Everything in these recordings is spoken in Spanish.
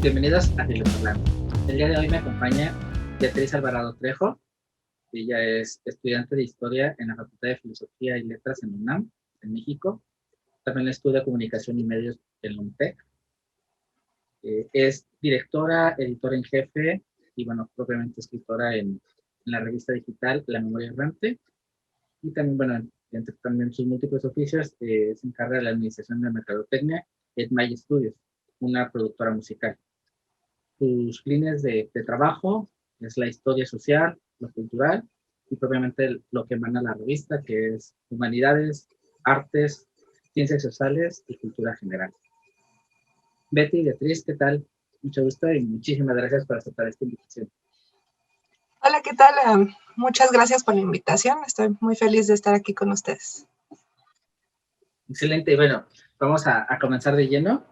Bienvenidos a Filosofiando. El día de hoy me acompaña Beatriz Alvarado Trejo. Ella es estudiante de Historia en la Facultad de Filosofía y Letras en UNAM, en México. También estudia Comunicación y Medios en la UNTEC. Es directora, editora en jefe y, bueno, propiamente escritora en la revista digital La Memoria Errante. Y también, bueno, entre también sus múltiples oficios, se encarga de la administración de mercadotecnia en My Studios, una productora musical. Sus líneas de trabajo es la historia social, lo cultural y propiamente lo que emana la revista, que es humanidades, artes, ciencias sociales y cultura general. Betty y Beatriz, ¿qué tal? Mucho gusto y muchísimas gracias por aceptar esta invitación. Hola, ¿qué tal? Muchas gracias por la invitación. Estoy muy feliz de estar aquí con ustedes. Excelente. Bueno, vamos a comenzar de lleno.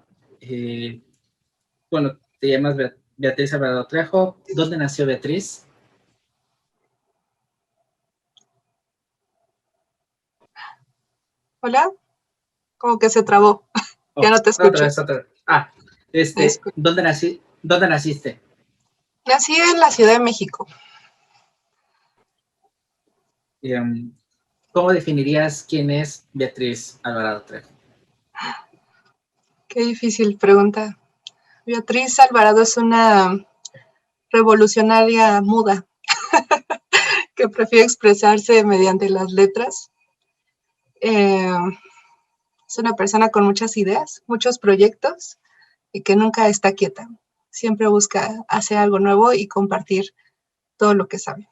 Bueno, te llamas Beatriz Alvarado Trejo. ¿Dónde nació Beatriz? Hola, como que se trabó. Ya no te escucho. Otra vez. ¿Dónde naciste? Nací en la Ciudad de México. ¿Cómo definirías quién es Beatriz Alvarado Trejo? Qué difícil pregunta. Beatriz Alvarado es una revolucionaria muda que prefiere expresarse mediante las letras. Es una persona con muchas ideas, muchos proyectos y que nunca está quieta. Siempre busca hacer algo nuevo y compartir todo lo que sabe.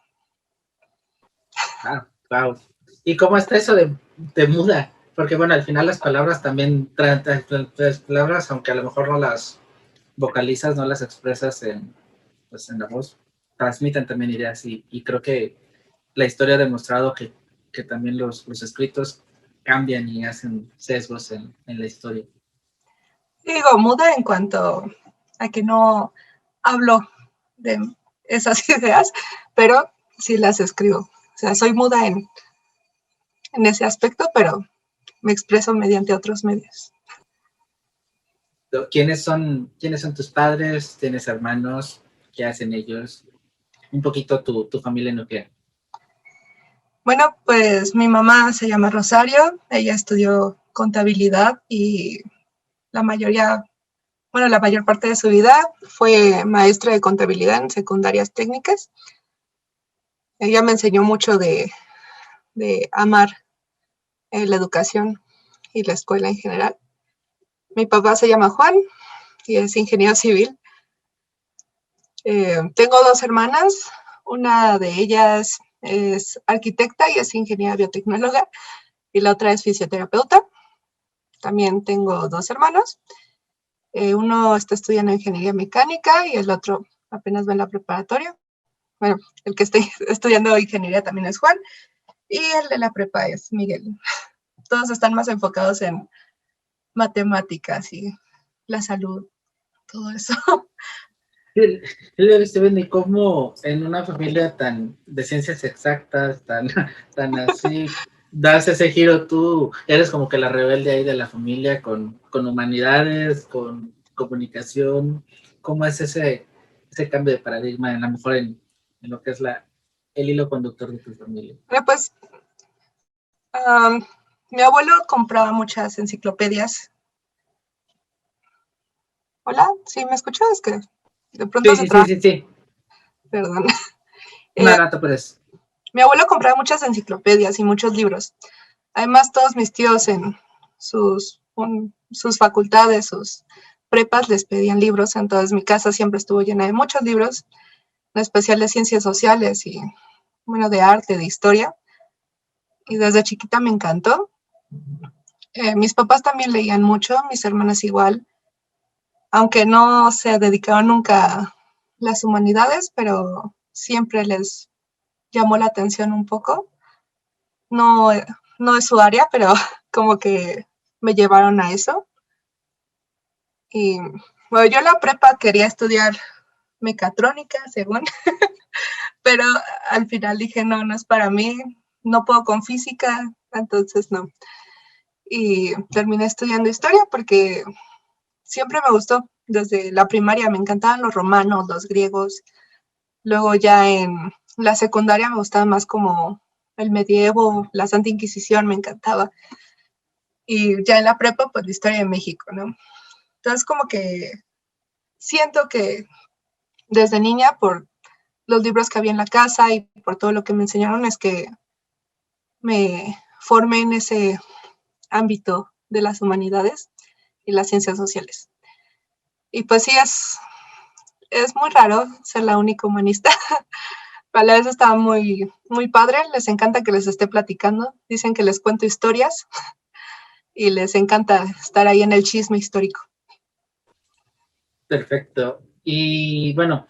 Wow. ¿Y cómo está eso de muda? Porque, bueno, al final las palabras también traen palabras, aunque a lo mejor no las vocalizas, no las expresas en la voz, transmiten también ideas y creo que la historia ha demostrado que también los escritos cambian y hacen sesgos en la historia. Digo, muda en cuanto a que no hablo de esas ideas, pero sí las escribo. O sea, soy muda en ese aspecto, pero me expreso mediante otros medios. ¿Quiénes son tus padres? ¿Tienes hermanos? ¿Qué hacen ellos? Un poquito tu familia nuclear. Bueno, pues mi mamá se llama Rosario, ella estudió contabilidad y la mayor parte de su vida fue maestra de contabilidad en secundarias técnicas. Ella me enseñó mucho de amar la educación y la escuela en general. Mi papá se llama Juan y es ingeniero civil. Tengo dos hermanas, una de ellas es arquitecta y es ingeniera biotecnóloga y la otra es fisioterapeuta. También tengo dos hermanos. Uno está estudiando ingeniería mecánica y el otro apenas va en la preparatoria. Bueno, el que está estudiando ingeniería también es Juan y el de la prepa es Miguel. Todos están más enfocados en matemáticas y la salud, todo eso. Yo estoy viendo y cómo en una familia tan de ciencias exactas, tan así, das ese giro, tú eres como que la rebelde ahí de la familia con humanidades, con comunicación. ¿Cómo es ese cambio de paradigma, a lo mejor en lo que es el hilo conductor de tu familia? Bueno, pues mi abuelo compraba muchas enciclopedias. Hola, ¿sí me escuchas? Es que de pronto se traba. Sí. Perdón. No te puedes. Mi abuelo compraba muchas enciclopedias y muchos libros. Además, todos mis tíos en sus facultades, sus prepas, les pedían libros. Entonces, mi casa siempre estuvo llena de muchos libros, en especial de ciencias sociales y, bueno, de arte, de historia. Y desde chiquita me encantó. Mis papás también leían mucho, mis hermanas igual, aunque no se dedicaron nunca a las humanidades, pero siempre les llamó la atención un poco. No, no es su área, pero como que me llevaron a eso. Y bueno, yo en la prepa quería estudiar mecatrónica, según, pero al final dije, no, no es para mí, no puedo con física, entonces no. Y terminé estudiando historia porque siempre me gustó desde la primaria me encantaban los romanos, los griegos. Luego ya en la secundaria me gustaba más como el medievo, la Santa Inquisición me encantaba. Y ya en la prepa, pues la historia de México, ¿no? Entonces como que siento que desde niña, por los libros que había en la casa y por todo lo que me enseñaron, es que me formé en ese ámbito de las humanidades y las ciencias sociales. Y pues sí, es muy raro ser la única humanista. A la vez está muy padre, les encanta que les esté platicando, dicen que les cuento historias y les encanta estar ahí en el chisme histórico. Perfecto. Y bueno,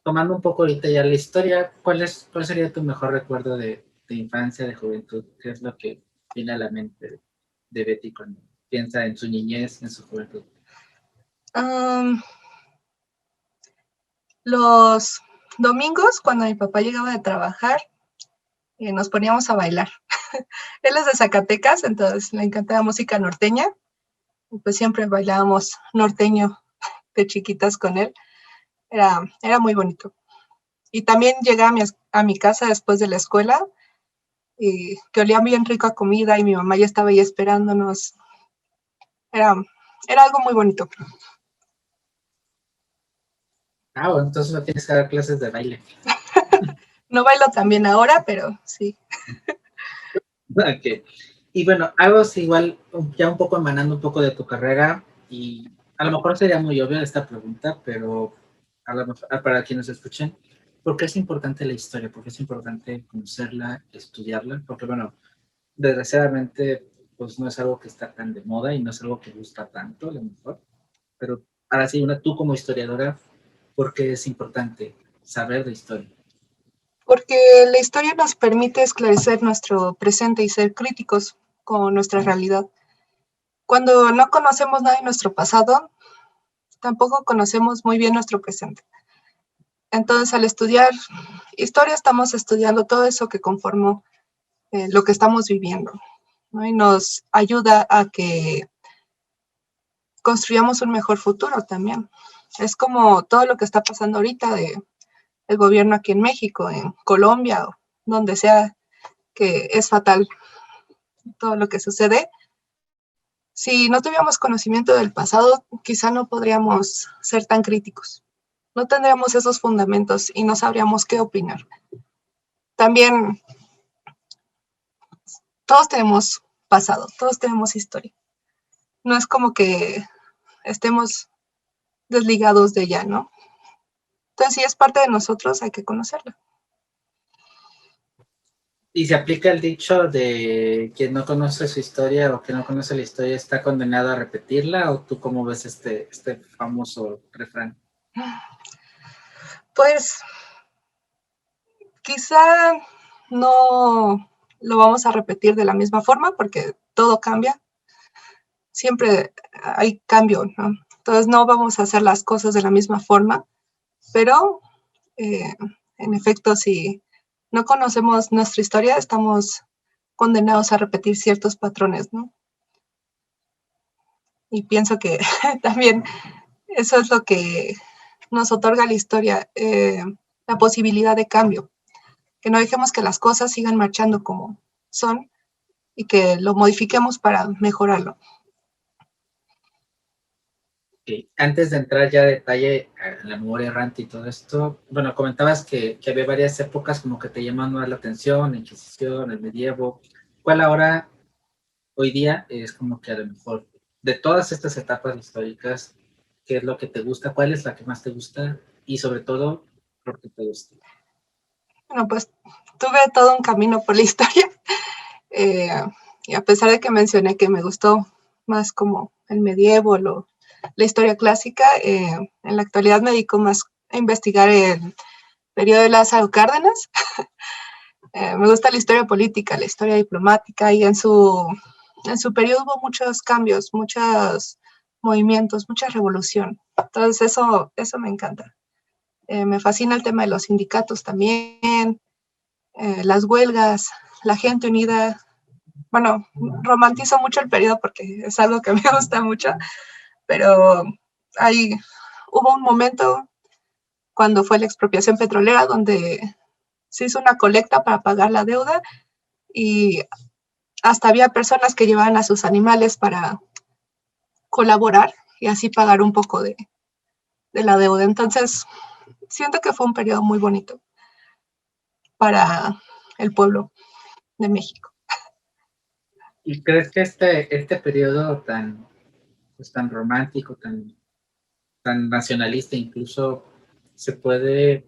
tomando un poco ahorita ya la historia, ¿cuál sería tu mejor recuerdo de infancia, de juventud? ¿Qué es lo que viene a la mente de Betty cuando piensa en su niñez, en su juventud? Los domingos, cuando mi papá llegaba de trabajar, nos poníamos a bailar. Él es de Zacatecas, entonces le encanta la música norteña. Y pues siempre bailábamos norteño de chiquitas con él. Era muy bonito. Y también llegué a mi casa después de la escuela, y que olía bien rico a comida y mi mamá ya estaba ahí esperándonos. Era, era algo muy bonito. Ah, bueno, entonces no tienes que dar clases de baile. No bailo tan bien ahora, pero sí. Ok. Y bueno, algo es igual, ya un poco emanando un poco de tu carrera, y a lo mejor sería muy obvia esta pregunta, pero a lo mejor, para quienes escuchen, ¿por qué es importante la historia? ¿Por qué es importante conocerla, estudiarla? Porque bueno, desgraciadamente, pues no es algo que está tan de moda y no es algo que gusta tanto, a lo mejor. Pero ahora sí, tú como historiadora, ¿por qué es importante saber de historia? Porque la historia nos permite esclarecer nuestro presente y ser críticos con nuestra realidad. Cuando no conocemos nada de nuestro pasado, tampoco conocemos muy bien nuestro presente. Entonces, al estudiar historia, estamos estudiando todo eso que conformó lo que estamos viviendo, ¿no? Y nos ayuda a que construyamos un mejor futuro también. Es como todo lo que está pasando ahorita del gobierno aquí en México, en Colombia, o donde sea, que es fatal todo lo que sucede. Si no tuviéramos conocimiento del pasado, quizá no podríamos ser tan críticos. No tendríamos esos fundamentos y no sabríamos qué opinar. También todos tenemos pasado, todos tenemos historia. No es como que estemos desligados de ella, ¿no? Entonces, si es parte de nosotros, hay que conocerla. Y se aplica el dicho de quien no conoce su historia o quien no conoce la historia está condenado a repetirla, ¿o tú cómo ves este famoso refrán? Pues quizá no lo vamos a repetir de la misma forma porque todo cambia. Siempre hay cambio, ¿no? Entonces no vamos a hacer las cosas de la misma forma, pero eh, en efecto, si no conocemos nuestra historia, estamos condenados a repetir ciertos patrones, ¿no? Y pienso que también eso es lo que nos otorga la historia, la posibilidad de cambio, que no dejemos que las cosas sigan marchando como son y que lo modifiquemos para mejorarlo. Okay. Antes de entrar ya a detalle en la memoria errante y todo esto, bueno, comentabas que había varias épocas como que te llaman más la atención, la Inquisición, el medievo. ¿Cuál ahora, hoy día, es como que a lo mejor de todas estas etapas históricas, qué es lo que te gusta? ¿Cuál es la que más te gusta? Y sobre todo, ¿por qué te gusta? Bueno, pues tuve todo un camino por la historia, eh, y a pesar de que mencioné que me gustó más como el medievo, la historia clásica, en la actualidad me dedico más a investigar el periodo de Lázaro Cárdenas. Me gusta la historia política, la historia diplomática, y en su periodo hubo muchos cambios, muchos movimientos, mucha revolución. Entonces eso me encanta. Me fascina el tema de los sindicatos también, las huelgas, la gente unida. Bueno, romantizo mucho el periodo porque es algo que me gusta mucho, pero ahí hubo un momento cuando fue la expropiación petrolera donde se hizo una colecta para pagar la deuda y hasta había personas que llevaban a sus animales para colaborar y así pagar un poco de la deuda. Entonces, siento que fue un periodo muy bonito para el pueblo de México. ¿Y crees que este periodo tan, pues, tan romántico, tan nacionalista, incluso se puede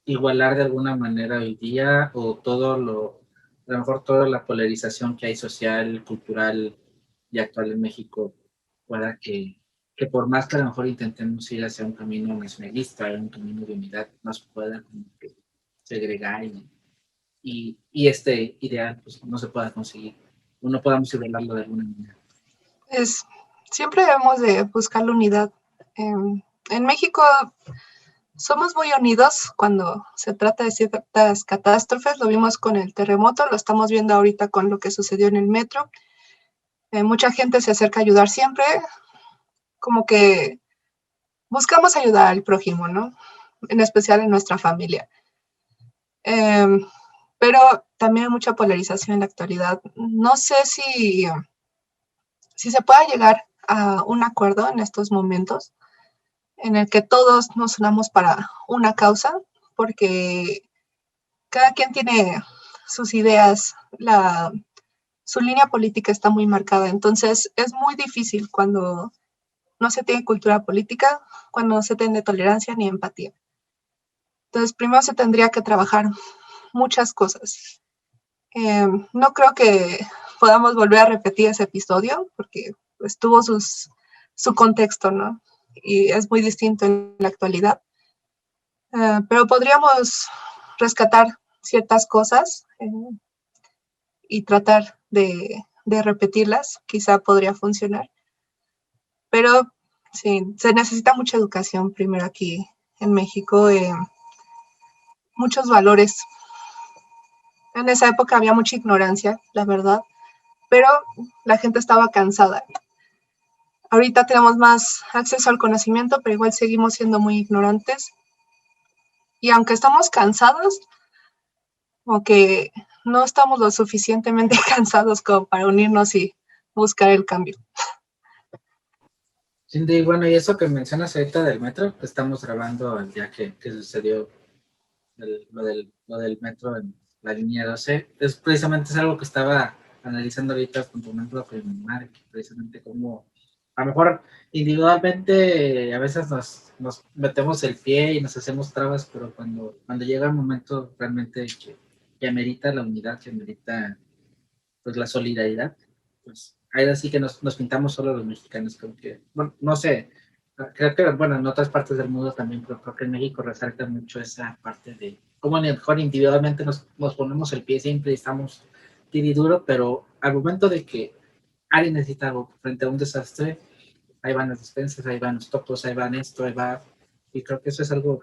igualar de alguna manera hoy día, o a lo mejor toda la polarización que hay social, cultural y actual en México pueda que por más que a lo mejor intentemos ir hacia un camino nacionalista, un camino de unidad, nos pueda como que segregar y este ideal pues no se pueda conseguir, o no podamos igualarlo de alguna manera? Pues siempre debemos de buscar la unidad. En México somos muy unidos cuando se trata de ciertas catástrofes. Lo vimos con el terremoto, lo estamos viendo ahorita con lo que sucedió en el metro. Mucha gente se acerca a ayudar siempre, como que buscamos ayudar al prójimo, ¿no? En especial en nuestra familia. Eh, pero también hay mucha polarización en la actualidad. No sé si se pueda llegar a un acuerdo en estos momentos en el que todos nos unamos para una causa, porque cada quien tiene sus ideas, su línea política está muy marcada, entonces es muy difícil cuando no se tiene cultura política, cuando no se tiene tolerancia ni empatía. Entonces, primero se tendría que trabajar muchas cosas. No creo que podamos volver a repetir ese episodio porque pues, tuvo su contexto, ¿no? Y es muy distinto en la actualidad. Pero podríamos rescatar ciertas cosas y tratar de repetirlas, quizá podría funcionar. Pero sí, se necesita mucha educación primero aquí en México, muchos valores. En esa época había mucha ignorancia, la verdad, pero la gente estaba cansada. Ahorita tenemos más acceso al conocimiento, pero igual seguimos siendo muy ignorantes. Y aunque estamos cansados, como que no estamos lo suficientemente cansados como para unirnos y buscar el cambio. Cindy, bueno, y eso que mencionas ahorita del metro, que estamos grabando el día que sucedió lo del metro en la línea 12, es precisamente algo que estaba analizando ahorita junto con mi madre, que precisamente como a lo mejor individualmente a veces nos metemos el pie y nos hacemos trabas, pero cuando llega el momento realmente que amerita la unidad, que amerita pues la solidaridad, pues ahí así que nos pintamos solo los mexicanos, como que, bueno, no sé, creo que, bueno, en otras partes del mundo también, pero creo que en México resalta mucho esa parte de cómo mejor individualmente nos ponemos el pie siempre y estamos duro, pero al momento de que alguien necesita algo frente a un desastre, ahí van las despensas, ahí van los topos, ahí van esto, ahí va, y creo que eso es algo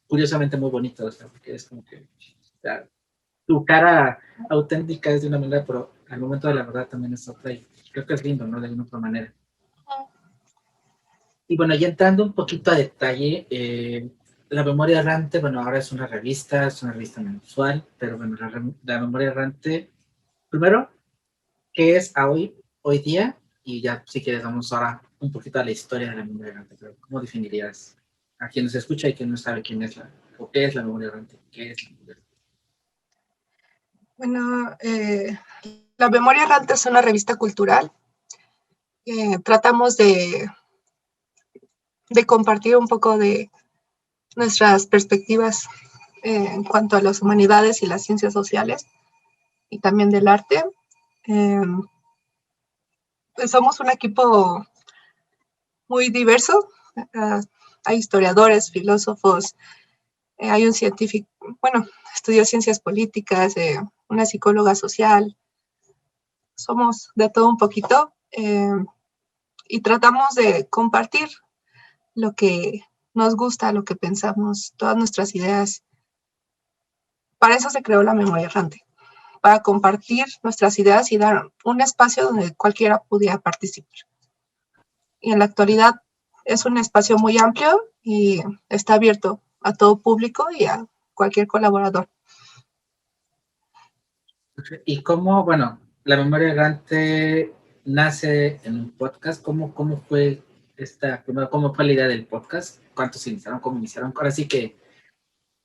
curiosamente muy bonito, o sea, porque es como que, o sea, tu cara auténtica es de una manera, pero al momento de la verdad también es otra, y creo que es lindo, ¿no? De una otra manera. Y bueno, ya entrando un poquito a detalle, La Memoria Errante, bueno, ahora es una revista mensual, pero bueno, la Memoria Errante, primero, ¿qué es a hoy día? Y ya, si quieres, vamos ahora un poquito a la historia de la Memoria Errante, pero ¿cómo definirías a quien nos escucha y quien no sabe quién es o qué es la Memoria Errante? ¿Qué es la Memoria Errante? Bueno, La Memoria Errante es una revista cultural. Tratamos de compartir un poco de nuestras perspectivas en cuanto a las humanidades y las ciencias sociales y también del arte. Eh, pues somos un equipo muy diverso. Hay historiadores, filósofos, hay un científico, bueno, estudió ciencias políticas, una psicóloga social. Somos de todo un poquito y tratamos de compartir lo que nos gusta, lo que pensamos, todas nuestras ideas. Para eso se creó la Memoria Errante, para compartir nuestras ideas y dar un espacio donde cualquiera pudiera participar. Y en la actualidad Es un espacio muy amplio y está abierto a todo público y a cualquier colaborador. ¿Y cómo, bueno, la memoria errante nace en un podcast? ¿Cómo fue primero, cómo fue la idea del podcast? ¿Cuántos iniciaron? ¿Cómo iniciaron? Ahora sí que,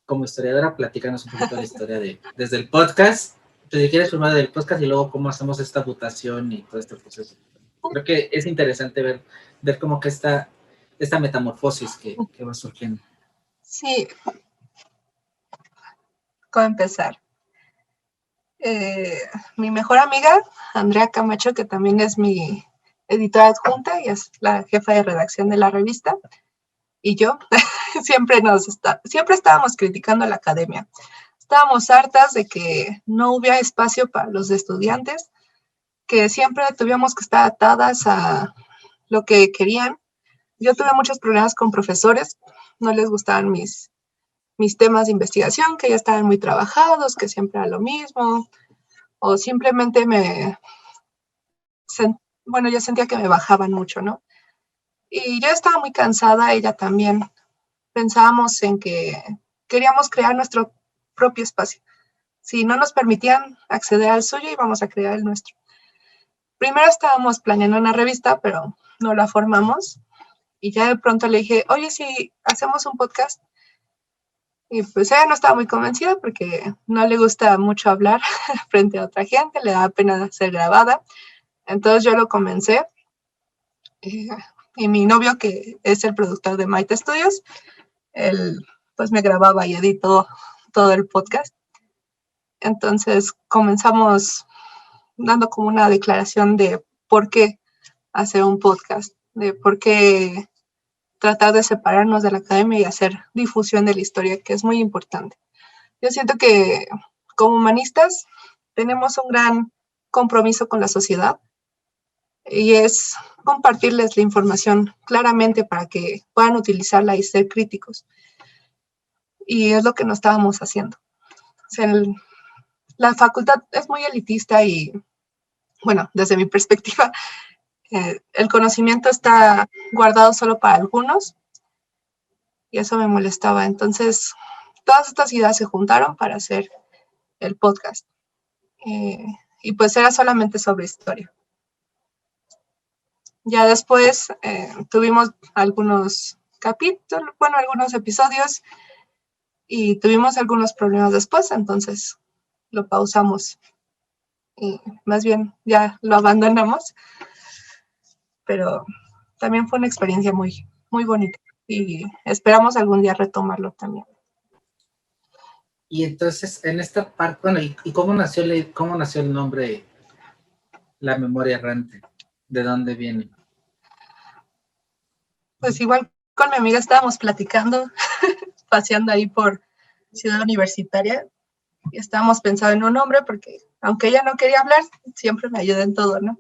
como historiadora, platícanos un poquito de la historia desde el podcast. Si quieres primero del podcast y luego cómo hacemos esta votación y todo este proceso. Creo que es interesante ver cómo que esta metamorfosis que va surgiendo. Sí, ¿cómo empezar? Mi mejor amiga, Andrea Camacho, que también es mi editora adjunta y es la jefa de redacción de la revista, y yo siempre estábamos criticando a la academia. Estábamos hartas de que no hubiera espacio para los estudiantes, que siempre tuvíamos que estar atadas a lo que querían. Yo tuve muchos problemas con profesores, no les gustaban mis temas de investigación, que ya estaban muy trabajados, que siempre era lo mismo, o simplemente yo sentía que me bajaban mucho, ¿no? Y yo estaba muy cansada, ella también. Pensábamos en que queríamos crear nuestro propio espacio. Si no nos permitían acceder al suyo, íbamos a crear el nuestro. Primero estábamos planeando una revista, pero no la formamos. Y ya de pronto le dije, oye, si hacemos un podcast. Y pues ella no estaba muy convencida porque no le gusta mucho hablar frente a otra gente, le da pena ser grabada. Entonces yo lo comencé. Y mi novio, que es el productor de Maite Studios, él pues me grababa y editó todo el podcast. Entonces comenzamos dando como una declaración de por qué hacer un podcast, de por qué tratar de separarnos de la academia y hacer difusión de la historia, que es muy importante. Yo siento que como humanistas tenemos un gran compromiso con la sociedad y es compartirles la información claramente para que puedan utilizarla y ser críticos. Y es lo que no estábamos haciendo. O sea, la facultad es muy elitista y, bueno, desde mi perspectiva, el conocimiento está guardado solo para algunos y eso me molestaba. Entonces, todas estas ideas se juntaron para hacer el podcast. Y pues era solamente sobre historia. Ya después tuvimos algunos capítulos, bueno, algunos episodios y tuvimos algunos problemas después, entonces lo pausamos y más bien ya lo abandonamos, pero también fue una experiencia muy, muy bonita y esperamos algún día retomarlo también. Y entonces, en esta parte, bueno, ¿y cómo nació el nombre La Memoria Errante? ¿De dónde viene? Pues igual con mi amiga estábamos platicando, paseando ahí por Ciudad Universitaria y estábamos pensando en un nombre porque aunque ella no quería hablar, siempre me ayuda en todo, ¿no?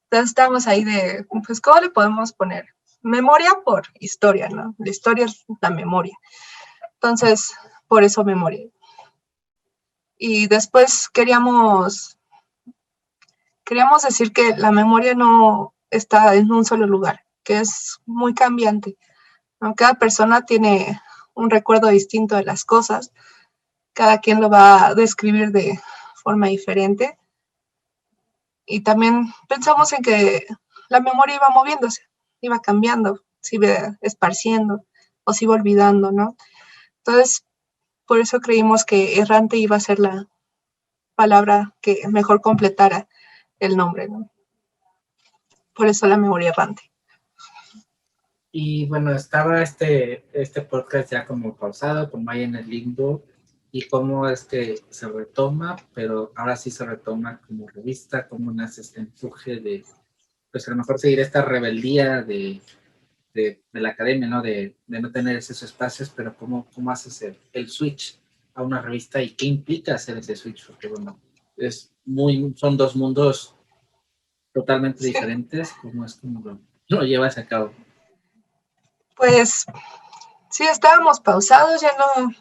Entonces estábamos ahí de, pues, ¿cómo le podemos poner? Memoria por historia, ¿no? La historia es la memoria. Entonces, por eso memoria. Y después queríamos decir que la memoria no está en un solo lugar, que es muy cambiante. Cada persona tiene un recuerdo distinto de las cosas, cada quien lo va a describir de forma diferente. Y también pensamos en que la memoria iba moviéndose, iba cambiando, se iba esparciendo o se iba olvidando, ¿no? Entonces, por eso creímos que errante iba a ser la palabra que mejor completara el nombre, ¿no? Por eso la memoria errante. Y bueno, estaba este podcast ya como pausado, como ahí en el limbo, y cómo es que se retoma, pero ahora sí se retoma como revista, cómo nace este empuje de, pues a lo mejor seguir esta rebeldía de la academia, ¿no? De no tener esos espacios, pero cómo haces el switch a una revista y qué implica hacer ese switch, porque bueno, son dos mundos totalmente diferentes, cómo es como lo llevas a cabo. Pues sí, estábamos pausados, ya no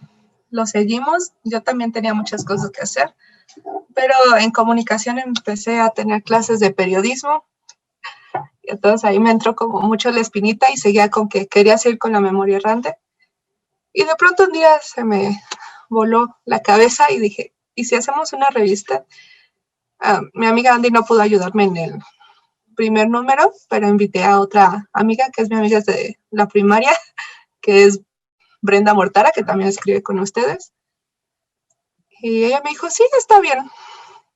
lo seguimos. Yo también tenía muchas cosas que hacer, pero en comunicación empecé a tener clases de periodismo Y entonces ahí me entró como mucho la espinita y seguía con que quería seguir con la memoria errante. Y de pronto un día se me voló la cabeza y dije, ¿y si hacemos una revista? Mi amiga Andy no pudo ayudarme en el primer número, pero invité a otra amiga que es mi amiga desde la primaria, que es Brenda Mortara, que también escribe con ustedes. Y ella me dijo, sí, está bien.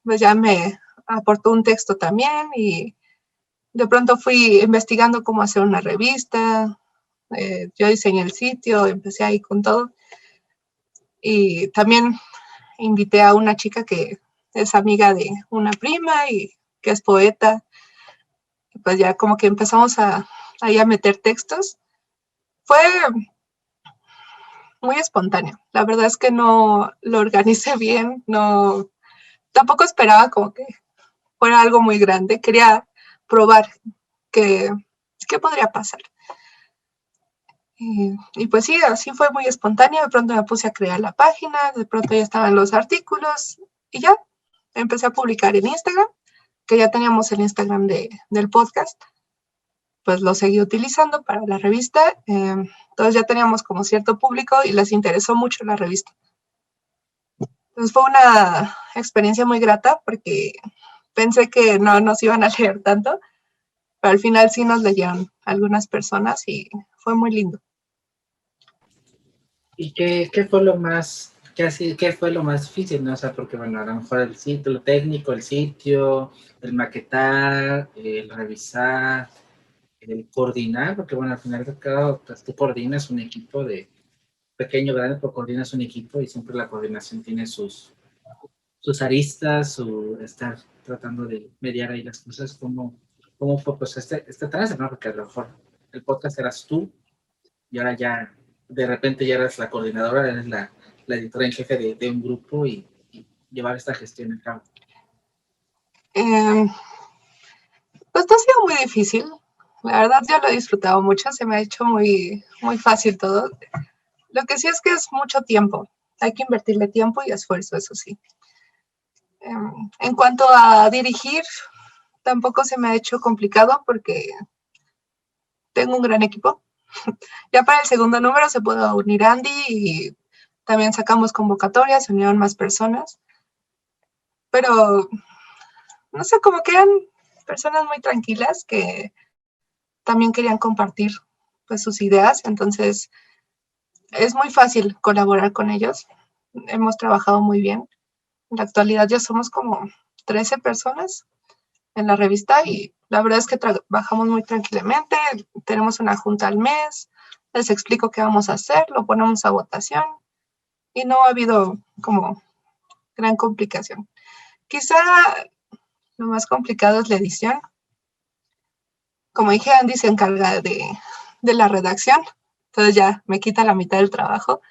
Pues ya me aportó un texto también y de pronto fui investigando cómo hacer una revista. Yo diseñé el sitio, empecé ahí con todo. Y también invité a una chica que es amiga de una prima y que es poeta. Y pues ya como que empezamos ahí a meter textos. Fue muy espontáneo. La verdad es que no lo organicé bien, no, tampoco esperaba como que fuera algo muy grande. Quería probar qué, qué podría pasar. Y pues sí, así fue muy espontáneo. De pronto me puse a crear la página, de pronto ya estaban los artículos y ya empecé a publicar en Instagram, que ya teníamos el Instagram del podcast, pues lo seguí utilizando para la revista. Entonces ya teníamos como cierto público y les interesó mucho la revista. Entonces fue una experiencia muy grata porque pensé que no nos iban a leer tanto, pero al final sí nos leyeron algunas personas y fue muy lindo. ¿Y qué fue lo más, qué fue lo más difícil, no? O sea, porque bueno, a lo mejor el sitio, lo técnico, el sitio, el maquetar, el revisar, el coordinar, porque bueno, al final de cada, pues tú coordinas un equipo de pequeño, grande, pero coordinas un equipo y siempre la coordinación tiene sus aristas, su estar tratando de mediar ahí las cosas, cómo fue pues este trance, ¿no? Porque a lo mejor el podcast eras tú y ahora ya de repente ya eres la coordinadora, eres la editora en jefe de un grupo y llevar esta gestión a cabo. Eh, pues no ha sido muy difícil. La verdad yo lo he disfrutado mucho, se me ha hecho muy, muy fácil todo. Lo que sí es que es mucho tiempo. Hay que invertirle tiempo y esfuerzo, eso sí. En cuanto a dirigir, tampoco se me ha hecho complicado porque tengo un gran equipo. Ya para el segundo número se pudo unir Andy y también sacamos convocatorias, se unieron más personas. Pero no sé, como que eran personas muy tranquilas que también querían compartir pues sus ideas, entonces es muy fácil colaborar con ellos. Hemos trabajado muy bien. En la actualidad ya somos como 13 personas en la revista y la verdad es que trabajamos muy tranquilamente. Tenemos una junta al mes, les explico qué vamos a hacer, lo ponemos a votación y no ha habido como gran complicación. Quizá lo más complicado es la edición. Como dije, Andy se encarga de la redacción, entonces ya me quita la mitad del trabajo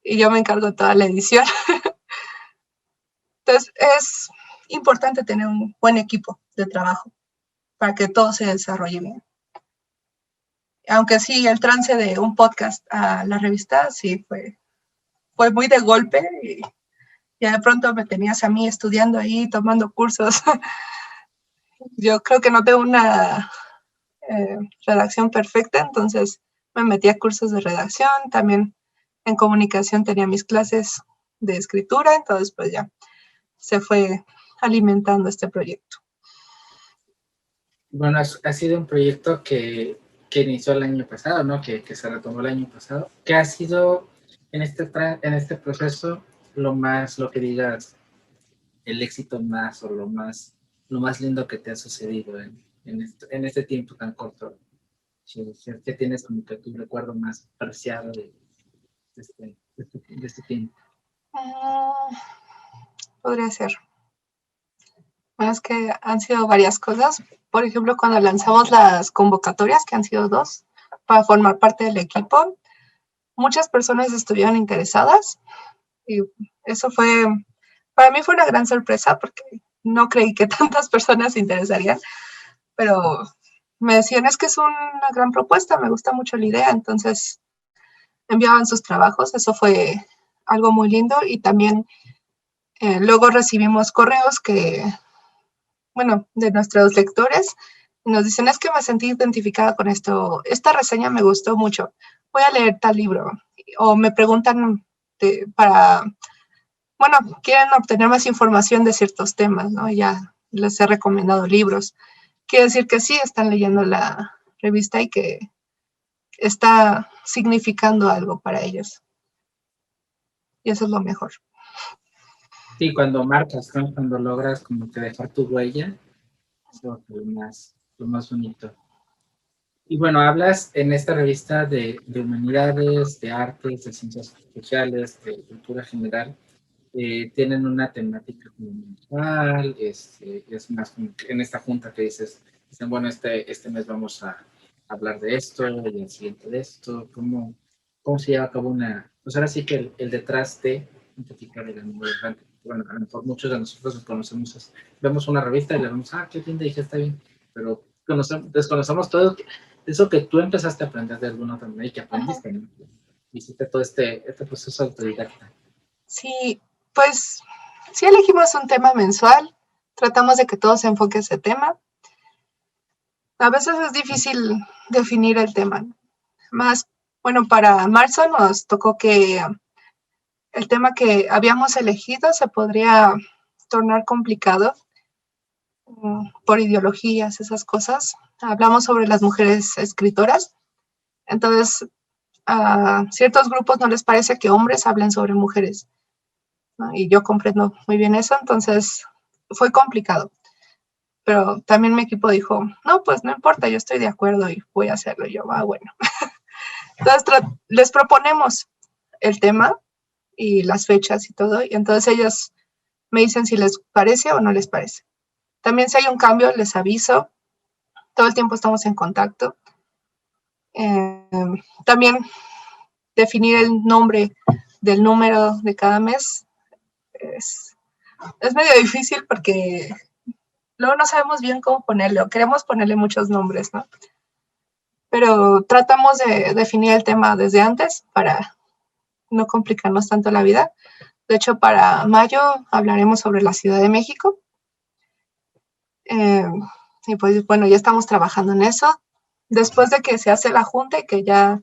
y yo me encargo de toda la edición. Entonces es importante tener un buen equipo de trabajo para que todo se desarrolle bien. Aunque sí, el trance de un podcast a la revista sí fue muy de golpe y ya de pronto me tenías a mí estudiando ahí, tomando cursos. Yo creo que no tengo una redacción perfecta, entonces me metí a cursos de redacción, también en comunicación tenía mis clases de escritura, entonces pues ya se fue alimentando este proyecto. Bueno, ha sido un proyecto que inició el año pasado, ¿no? Que se retomó el año pasado. ¿Qué ha sido en este proceso lo que digas, el éxito más o lo más lindo que te ha sucedido en este tiempo tan corto? ¿Qué tienes como que tu recuerdo más preciado de este tiempo? Podría ser. Bueno, es que han sido varias cosas. Por ejemplo, cuando lanzamos las convocatorias, que han sido dos, para formar parte del equipo, muchas personas estuvieron interesadas y eso fue, para mí fue una gran sorpresa porque no creí que tantas personas se interesarían, pero me decían, es que es una gran propuesta, me gusta mucho la idea, entonces enviaban sus trabajos, eso fue algo muy lindo y también luego recibimos correos que, bueno, de nuestros lectores Y nos dicen, es que me sentí identificada con esto, esta reseña me gustó mucho, voy a leer tal libro. O me preguntan bueno, quieren obtener más información de ciertos temas, ¿no? Ya les he recomendado libros. Quiere decir que sí están leyendo la revista y que está significando algo para ellos. Y eso es lo mejor. Sí, cuando marcas, ¿no? Cuando logras como que dejar tu huella, eso es lo más bonito. Y bueno, hablas en esta revista de humanidades, de artes, de ciencias sociales, de cultura general. Tienen una temática como mensual, es más como en esta junta que dicen, bueno, este mes vamos a hablar de esto y el siguiente de esto. ¿Cómo se lleva a cabo pues ahora sí que el detrás de un poquito de la novela? Bueno, a lo mejor muchos de nosotros nos conocemos, vemos una revista y le vemos, qué linda, y ya está bien, pero desconocemos todo eso que tú empezaste a aprender de alguna otra manera y que aprendiste, ¿no? Hiciste todo este proceso autodidacta. Sí, pues sí elegimos un tema mensual, tratamos de que todo se enfoque a ese tema. A veces es difícil definir el tema. Más, bueno, para marzo nos tocó que el tema que habíamos elegido se podría tornar complicado por ideologías, esas cosas. Hablamos sobre las mujeres escritoras. Entonces, a ciertos grupos no les parece que hombres hablen sobre mujeres, ¿no? Y yo comprendo muy bien eso, entonces fue complicado. Pero también mi equipo dijo, no, pues no importa, yo estoy de acuerdo y voy a hacerlo. Y yo, bueno. Entonces les proponemos el tema y las fechas y todo, y entonces ellos me dicen si les parece o no les parece. También si hay un cambio, les aviso. Todo el tiempo estamos en contacto. También definir el nombre del número de cada mes es medio difícil porque luego no sabemos bien cómo ponerle o queremos ponerle muchos nombres, ¿no? Pero tratamos de definir el tema desde antes para no complicarnos tanto la vida. De hecho, para mayo hablaremos sobre la Ciudad de México. Y pues bueno, ya estamos trabajando en eso. Después de que se hace la junta y que ya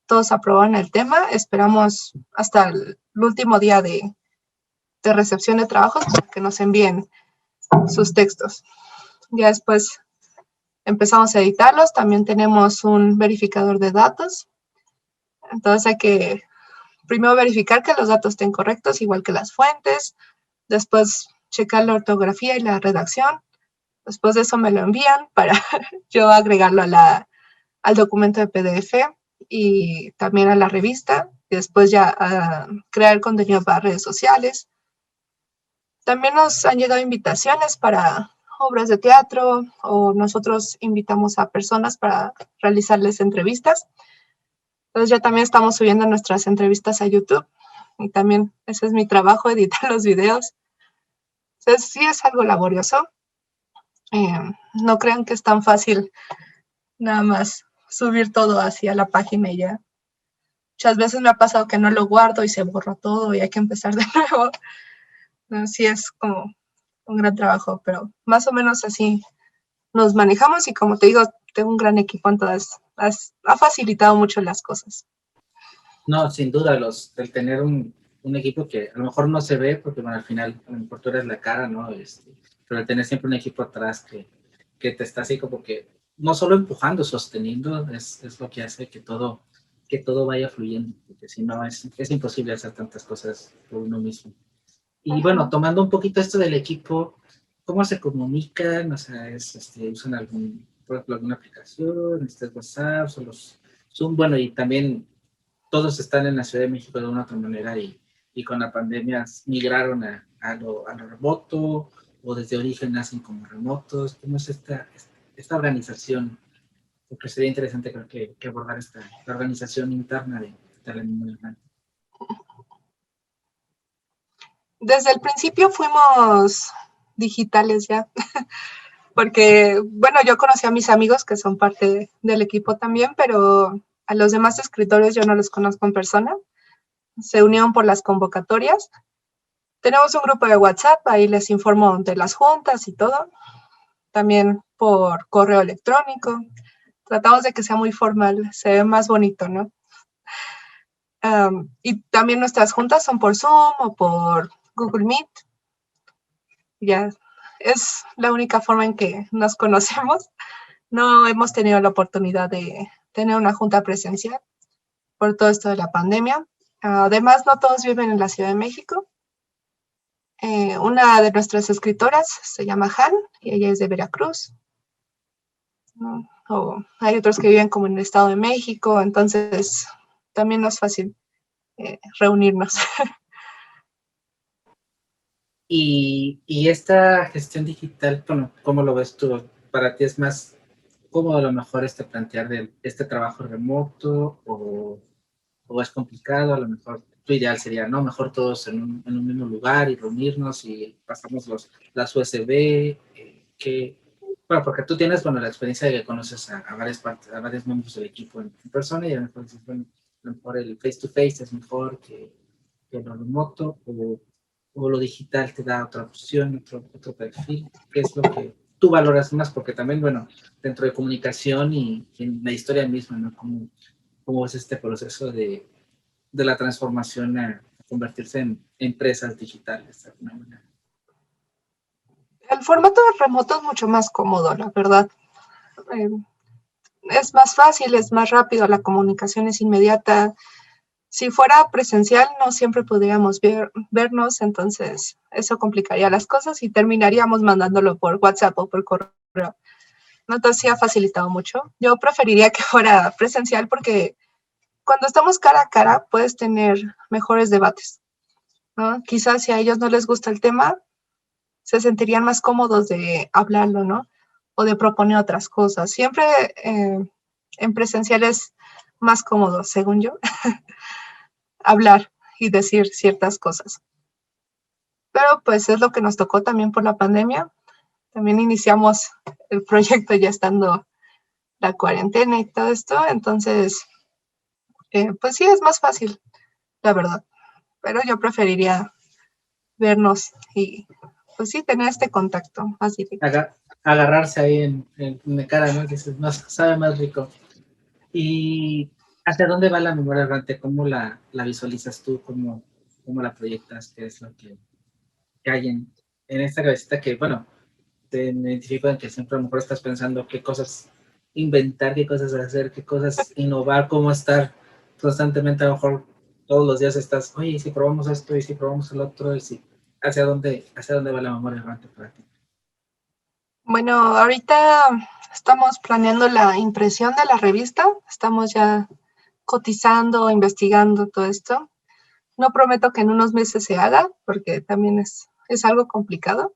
todos aprueban el tema, esperamos hasta el último día de recepción de trabajos para que nos envíen sus textos. Ya después empezamos a editarlos. También tenemos un verificador de datos. Entonces hay que primero verificar que los datos estén correctos, igual que las fuentes. Después checar la ortografía y la redacción. Después de eso me lo envían para yo agregarlo al documento de PDF y también a la revista. Y después ya crear el contenido para redes sociales. También nos han llegado invitaciones para obras de teatro o nosotros invitamos a personas para realizarles entrevistas. Entonces ya también estamos subiendo nuestras entrevistas a YouTube y también ese es mi trabajo, editar los videos. Entonces sí es algo laborioso. No crean que es tan fácil nada más subir todo hacia la página y ya. Muchas veces me ha pasado que no lo guardo y se borra todo y hay que empezar de nuevo. Sí es como un gran trabajo, pero más o menos así nos manejamos y como te digo, tengo un gran equipo, entonces ha facilitado mucho las cosas. No, sin duda, el tener un equipo que a lo mejor no se ve, porque bueno, al final a lo mejor tú eres la cara, ¿no? Pero el tener siempre un equipo atrás que te está así como que no solo empujando, sosteniendo, es lo que hace que todo vaya fluyendo, porque si no es imposible hacer tantas cosas por uno mismo. Y bueno, tomando un poquito esto del equipo, ¿cómo se comunican? O sea, ¿usan por ejemplo, alguna aplicación, WhatsApp, o los Zoom? Bueno, y también todos están en la Ciudad de México de una u otra manera y con la pandemia migraron a lo remoto o desde origen nacen como remotos. ¿Cómo es esta organización? Porque sería interesante creo que abordar la organización interna de la niña. Desde el principio fuimos digitales ya, porque bueno, yo conocí a mis amigos que son parte del equipo también, pero a los demás escritores yo no los conozco en persona. Se unieron por las convocatorias. Tenemos un grupo de WhatsApp, ahí les informo de las juntas y todo. También por correo electrónico. Tratamos de que sea muy formal, se ve más bonito, ¿no? Y también nuestras juntas son por Zoom o por Google Meet. Ya es la única forma en que nos conocemos. No hemos tenido la oportunidad de tener una junta presencial por todo esto de la pandemia. Además, no todos viven en la Ciudad de México. Una de nuestras escritoras se llama Han y ella es de Veracruz. O hay otros que viven como en el Estado de México, entonces también no es fácil reunirnos. Y esta gestión digital, bueno, ¿cómo lo ves tú? ¿Para ti es más cómodo a lo mejor plantear este trabajo remoto o es complicado? A lo mejor tu ideal sería, ¿no? Mejor todos en un mismo lugar y reunirnos y pasamos las USB, bueno, porque tú tienes, bueno, la experiencia de que conoces a varias partes, a varios miembros del equipo en persona y a lo mejor dices, bueno, a lo mejor el face to face es mejor que lo remoto o lo digital te da otra opción, otro perfil. ¿Qué es lo que tú valoras más? Porque también, bueno, dentro de comunicación y en la historia misma, ¿no? ¿Cómo es este proceso de la transformación a convertirse en empresas digitales de alguna manera? El formato remoto es mucho más cómodo, la verdad. Es más fácil, es más rápido, la comunicación es inmediata. Si fuera presencial, no siempre podríamos vernos, entonces eso complicaría las cosas y terminaríamos mandándolo por WhatsApp o por correo. Entonces sí ha facilitado mucho. Yo preferiría que fuera presencial porque cuando estamos cara a cara puedes tener mejores debates, ¿no? Quizás si a ellos no les gusta el tema, se sentirían más cómodos de hablarlo, ¿no? O de proponer otras cosas. Siempre en presencial es más cómodo, según yo, hablar y decir ciertas cosas. Pero pues es lo que nos tocó también por la pandemia. También iniciamos el proyecto ya estando la cuarentena y todo esto, entonces, pues sí, es más fácil, la verdad. Pero yo preferiría vernos y, pues sí, tener este contacto más directo. Agarrarse ahí en la cara, ¿no? Dices, no, sabe más rico. ¿Y hacia dónde va la memoria errante? ¿Cómo la visualizas tú? ¿Cómo la proyectas? ¿Qué es lo que hay en esta cabecita que, bueno, te identifico en que siempre a lo mejor estás pensando qué cosas inventar, qué cosas hacer, qué cosas innovar, cómo estar constantemente, a lo mejor todos los días estás, oye, ¿y si probamos esto? ¿Y si probamos el otro? ¿Y si hacia dónde va la memoria errante para ti? Bueno, ahorita estamos planeando la impresión de la revista, estamos ya cotizando, investigando todo esto. No prometo que en unos meses se haga, porque también es algo complicado,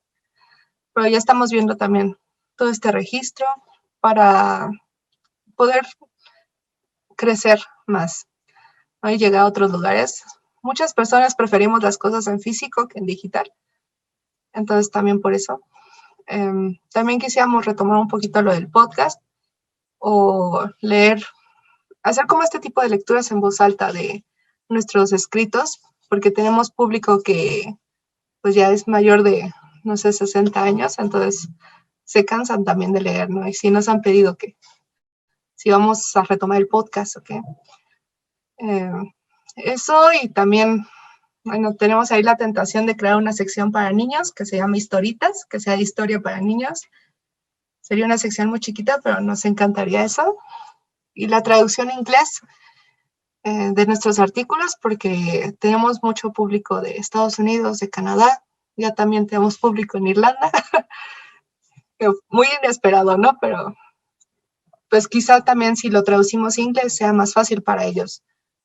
pero ya estamos viendo también todo este registro para poder crecer más, ¿no? Y llegar a otros lugares. Muchas personas preferimos las cosas en físico que en digital, entonces también por eso. También quisiéramos retomar un poquito lo del podcast o leer, hacer como este tipo de lecturas en voz alta de nuestros escritos, porque tenemos público que pues ya es mayor de, no sé, 60 años, entonces se cansan también de leer, ¿no? Y sí nos han pedido que si vamos a retomar el podcast, ¿ok? Eso y también, bueno, tenemos ahí la tentación de crear una sección para niños que se llama Historitas, que sea historia para niños. Sería una sección muy chiquita, pero nos encantaría eso. Y la traducción en inglés de nuestros artículos, porque tenemos mucho público de Estados Unidos, de Canadá, ya también tenemos público en Irlanda, muy inesperado, ¿no? Pero pues quizá también si lo traducimos a inglés sea más fácil para ellos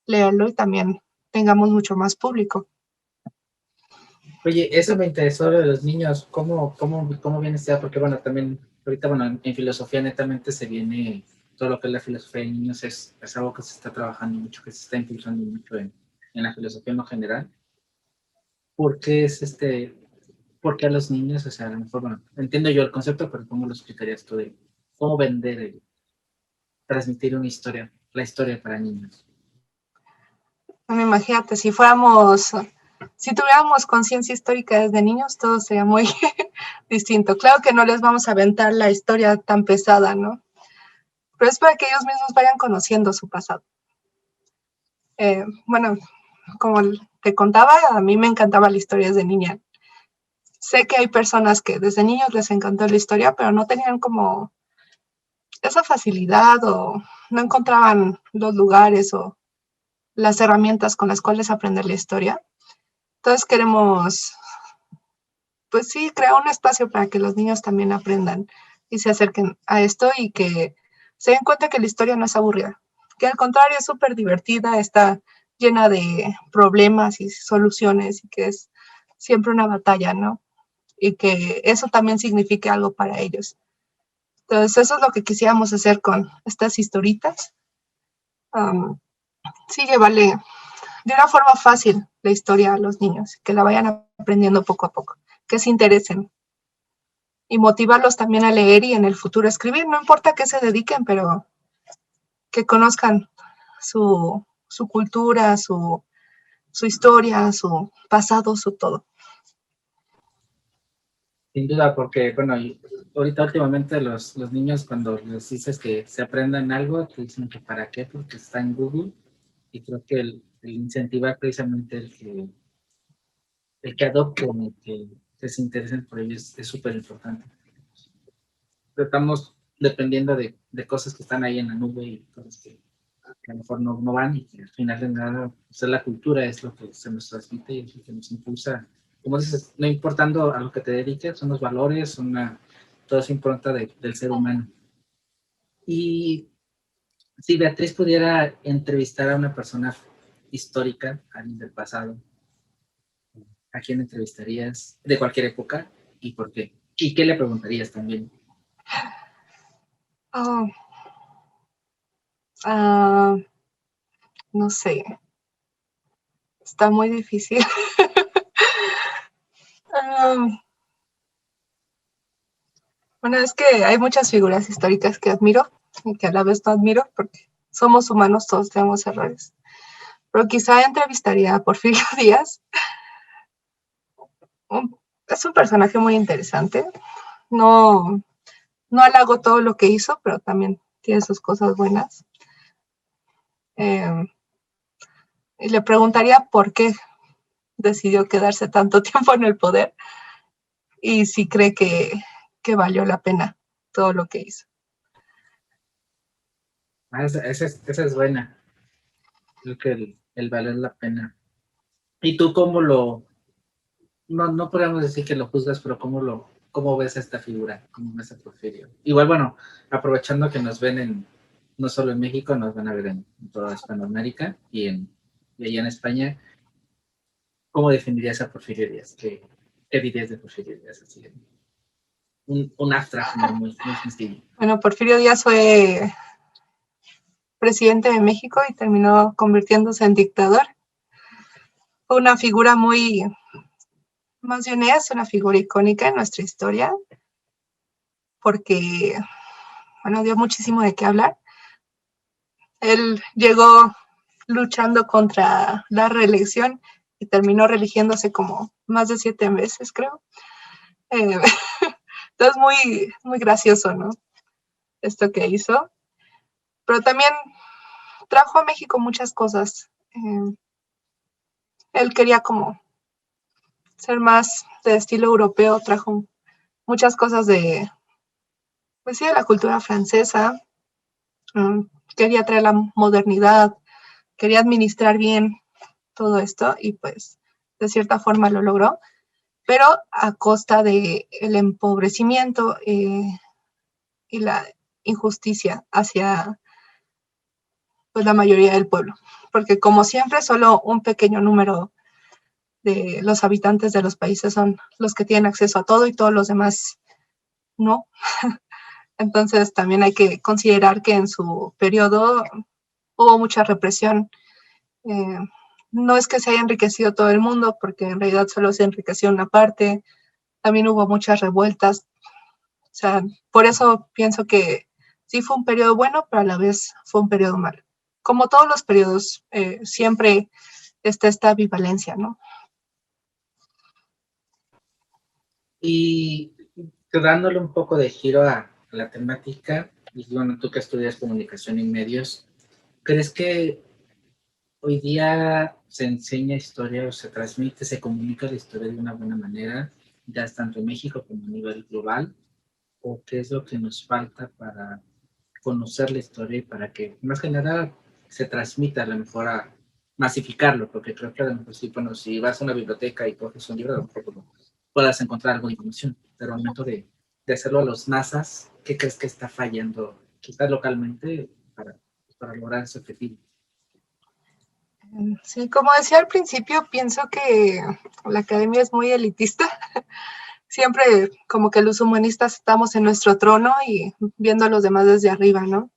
leerlo y también tengamos mucho más público. Oye, eso me interesó lo de los niños, ¿cómo viene esta? Porque bueno, también ahorita, bueno, en filosofía netamente se viene, todo lo que es la filosofía de niños es algo que se está trabajando mucho, que se está impulsando mucho en la filosofía en lo general. ¿Por qué por qué a los niños? O sea, a lo mejor, bueno, entiendo yo el concepto, pero ¿cómo lo explicarías tú de cómo vender, transmitir una historia, la historia para niños? Bueno, imagínate, si fuéramos si tuviéramos conciencia histórica desde niños, todo sería muy distinto. Claro que no les vamos a aventar la historia tan pesada, ¿no? Pero es para que ellos mismos vayan conociendo su pasado. Bueno, como te contaba, a mí me encantaba la historia desde niña. Sé que hay personas que desde niños les encantó la historia, pero no tenían como esa facilidad o no encontraban los lugares o las herramientas con las cuales aprender la historia. Entonces queremos, pues sí, crear un espacio para que los niños también aprendan y se acerquen a esto y que se den cuenta que la historia no es aburrida, que al contrario es súper divertida, está llena de problemas y soluciones y que es siempre una batalla, ¿no? Y que eso también signifique algo para ellos. Entonces, eso es lo que quisiéramos hacer con estas historitas. Sí, llevarle de una forma fácil la historia a los niños, que la vayan aprendiendo poco a poco, que se interesen y motivarlos también a leer y en el futuro escribir. No importa a qué se dediquen, pero que conozcan su cultura, su historia, su pasado, su todo. Sin duda, porque, bueno, ahorita últimamente los niños cuando les dices que se aprendan algo, te dicen que para qué, porque está en Google, y creo que el incentivar precisamente el que adopten y que se interesen por ello es súper importante. Estamos dependiendo de cosas que están ahí en la nube y cosas que a lo mejor no van y que al final de nada, pues la cultura es lo que se nos transmite y es lo que nos impulsa. Como dices, no importando a lo que te dediques, son los valores, toda esa impronta del ser humano. Y si Beatriz pudiera entrevistar a una persona histórica, alguien del pasado, ¿a quién entrevistarías de cualquier época y por qué? ¿Y qué le preguntarías también? Oh, no sé, está muy difícil. Bueno, es que hay muchas figuras históricas que admiro y que a la vez no admiro porque somos humanos, todos tenemos errores. Pero quizá entrevistaría a Porfirio Díaz. Es un personaje muy interesante. No, no halago todo lo que hizo, pero también tiene sus cosas buenas. Y le preguntaría por qué decidió quedarse tanto tiempo en el poder y si cree que valió la pena todo lo que hizo. Esa es buena. Creo que el valer la pena. ¿Y tú no podemos decir que lo juzgas, pero cómo ves a esta figura? ¿Cómo ves a Porfirio? Igual, bueno, aprovechando que nos ven no solo en México, nos van a ver en toda Hispanoamérica y allá en España, ¿cómo definirías a Porfirio Díaz? ¿Qué dirías de Porfirio Díaz? Así, un abstract muy sencillo. Bueno, Porfirio Díaz fue presidente de México y terminó convirtiéndose en dictador. Fue una figura más bien es una figura icónica en nuestra historia, porque, bueno, dio muchísimo de qué hablar. Él llegó luchando contra la reelección y terminó reeligiéndose como más de 7 veces, creo. Entonces, muy gracioso, ¿no? Esto que hizo. Pero también trajo a México muchas cosas. Él quería como ser más de estilo europeo, trajo muchas cosas pues sí, de la cultura francesa. Quería traer la modernidad, quería administrar bien todo esto y pues de cierta forma lo logró, pero a costa del empobrecimiento y la injusticia hacia pues la mayoría del pueblo, porque como siempre solo un pequeño número de los habitantes de los países son los que tienen acceso a todo y todos los demás no. Entonces también hay que considerar que en su periodo hubo mucha represión. Eh, no es que se haya enriquecido todo el mundo, porque en realidad solo se enriqueció una parte. También hubo muchas revueltas. O sea, por eso pienso que sí fue un periodo bueno, pero a la vez fue un periodo malo. Como todos los periodos, siempre está esta ambivalencia, ¿no? Y dándole un poco de giro a la temática, y bueno, tú que estudias comunicación y medios, ¿crees que hoy día se enseña historia o se transmite, se comunica la historia de una buena manera, ya tanto en México como a nivel global? ¿O qué es lo que nos falta para conocer la historia y para que, más que nada, se transmita a lo mejor a masificarlo? Porque creo que a lo mejor sí, bueno, si vas a una biblioteca y coges un libro, a lo mejor pues, puedas encontrar algo de información, pero al momento de hacerlo a los masas, ¿qué crees que está fallando quizás localmente para lograr ese objetivo? Sí, como decía al principio, pienso que la academia es muy elitista. Siempre como que los humanistas estamos en nuestro trono y viendo a los demás desde arriba, ¿no?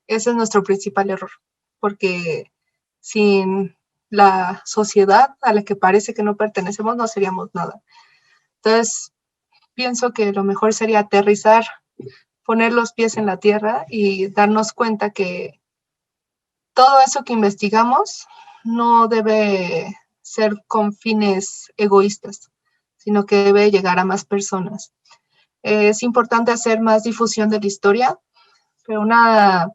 Ese es nuestro principal error, porque sin la sociedad a la que parece que no pertenecemos, no seríamos nada. Entonces, pienso que lo mejor sería aterrizar, poner los pies en la tierra y darnos cuenta que todo eso que investigamos no debe ser con fines egoístas, sino que debe llegar a más personas. Es importante hacer más difusión de la historia, pero una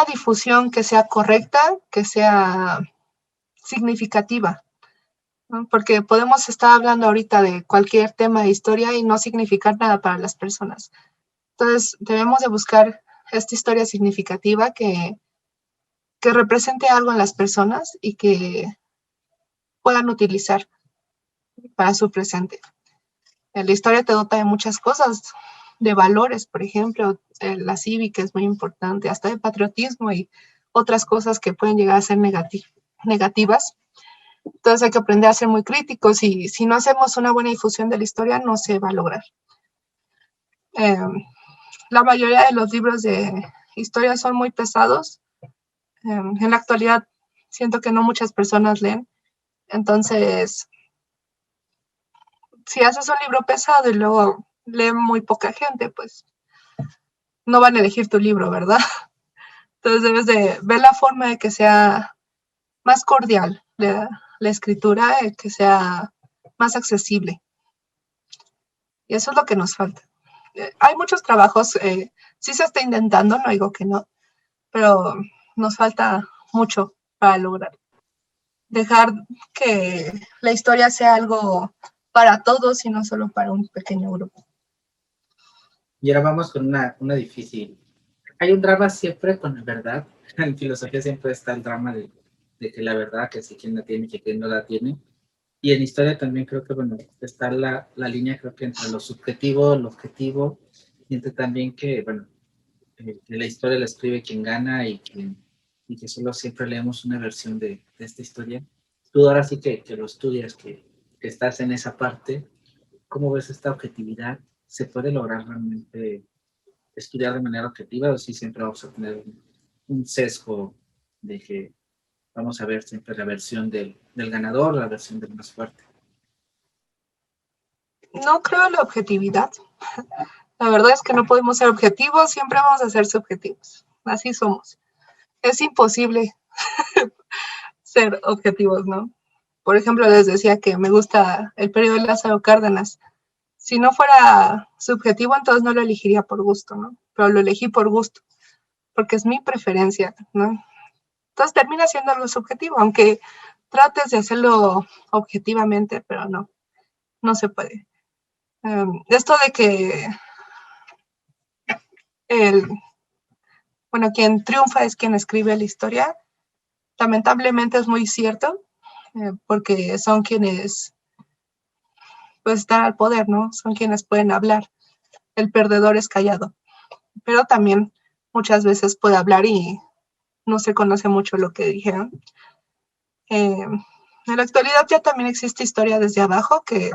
difusión que sea correcta, que sea significativa, ¿no? Porque podemos estar hablando ahorita de cualquier tema de historia y no significar nada para las personas. Entonces, debemos de buscar esta historia significativa que represente algo en las personas y que puedan utilizar para su presente. La historia te dota de muchas cosas, de valores, por ejemplo, la cívica es muy importante, hasta de patriotismo y otras cosas que pueden llegar a ser negativas. Entonces hay que aprender a ser muy críticos y si no hacemos una buena difusión de la historia no se va a lograr. Eh, la mayoría de los libros de historia son muy pesados. En la actualidad siento que no muchas personas leen. Entonces, si haces un libro pesado y luego lee muy poca gente, pues no van a elegir tu libro, ¿verdad? Entonces debes de ver la forma de que sea más cordial la escritura, que sea más accesible. Y eso es lo que nos falta. Hay muchos trabajos, sí se está intentando, no digo que no, pero nos falta mucho para lograr. Dejar que la historia sea algo para todos y no solo para un pequeño grupo. Y ahora vamos con una difícil. Hay un drama siempre con la verdad. En filosofía siempre está el drama de que la verdad, que si quien la tiene, que quien no la tiene. Y en historia también creo que, bueno, está la línea, creo que entre lo subjetivo, lo objetivo, y entre también que, bueno, que la historia la escribe quien gana y que solo siempre leemos una versión de esta historia. Tú ahora sí que lo estudias, que estás en esa parte, ¿cómo ves esta objetividad? ¿Se puede lograr realmente estudiar de manera objetiva o si siempre vamos a tener un sesgo de que vamos a ver siempre la versión del ganador, la versión del más fuerte? No creo en la objetividad. La verdad es que no podemos ser objetivos, siempre vamos a ser subjetivos. Así somos. Es imposible ser objetivos, ¿no? Por ejemplo, les decía que me gusta el periodo de Lázaro Cárdenas. Si no fuera subjetivo, entonces no lo elegiría por gusto, ¿no? Pero lo elegí por gusto, porque es mi preferencia, ¿no? Entonces termina siendo algo subjetivo, aunque trates de hacerlo objetivamente, pero no, no se puede. Esto de que el, bueno, quien triunfa es quien escribe la historia, lamentablemente es muy cierto, porque son quienes pues están al poder, ¿no? Son quienes pueden hablar. El perdedor es callado, pero también muchas veces puede hablar y no se conoce mucho lo que dijeron. En la actualidad ya también existe historia desde abajo que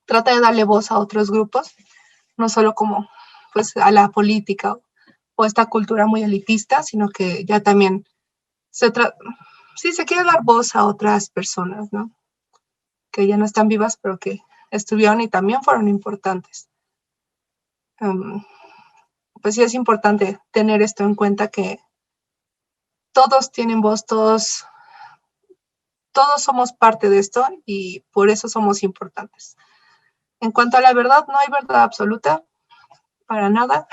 trata de darle voz a otros grupos, no solo como pues a la política o esta cultura muy elitista, sino que ya también sí se quiere dar voz a otras personas, ¿no? Que ya no están vivas, pero que estuvieron y también fueron importantes. Pues sí es importante tener esto en cuenta que todos tienen voz, todos somos parte de esto y por eso somos importantes. En cuanto a la verdad, no hay verdad absoluta, para nada.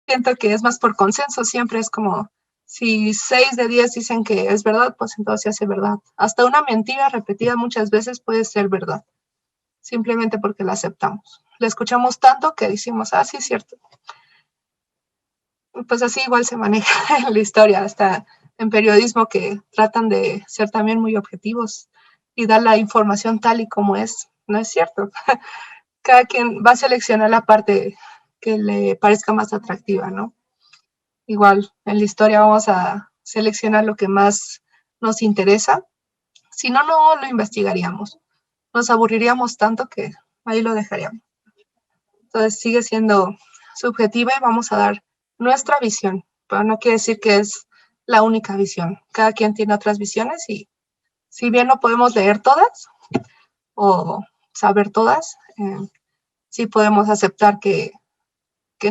Siento que es más por consenso, siempre es como, si 6 de 10 dicen que es verdad, pues entonces se hace verdad. Hasta una mentira repetida muchas veces puede ser verdad, simplemente porque la aceptamos. La escuchamos tanto que decimos, sí, es cierto. Pues así igual se maneja en la historia, hasta en periodismo, que tratan de ser también muy objetivos y dar la información tal y como es. No es cierto. Cada quien va a seleccionar la parte que le parezca más atractiva, ¿no? Igual en la historia vamos a seleccionar lo que más nos interesa. Si no, no lo investigaríamos. Nos aburriríamos tanto que ahí lo dejaríamos. Entonces sigue siendo subjetiva y vamos a dar nuestra visión, pero no quiere decir que es la única visión. Cada quien tiene otras visiones y si bien no podemos leer todas o saber todas, sí podemos aceptar que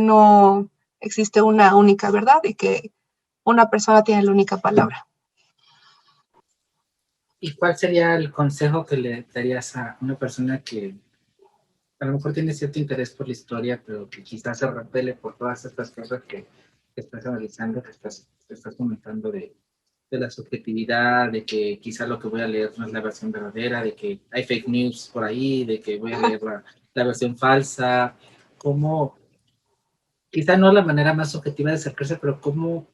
no existe una única verdad y que una persona tiene la única palabra. ¿Y cuál sería el consejo que le darías a una persona que a lo mejor tiene cierto interés por la historia, pero que quizás se repele por todas estas cosas que estás analizando, que estás comentando de la subjetividad, de que quizás lo que voy a leer no es la versión verdadera, de que hay fake news por ahí, de que voy a leer la versión falsa? ¿Cómo, quizás no la manera más subjetiva de acercarse, pero cómo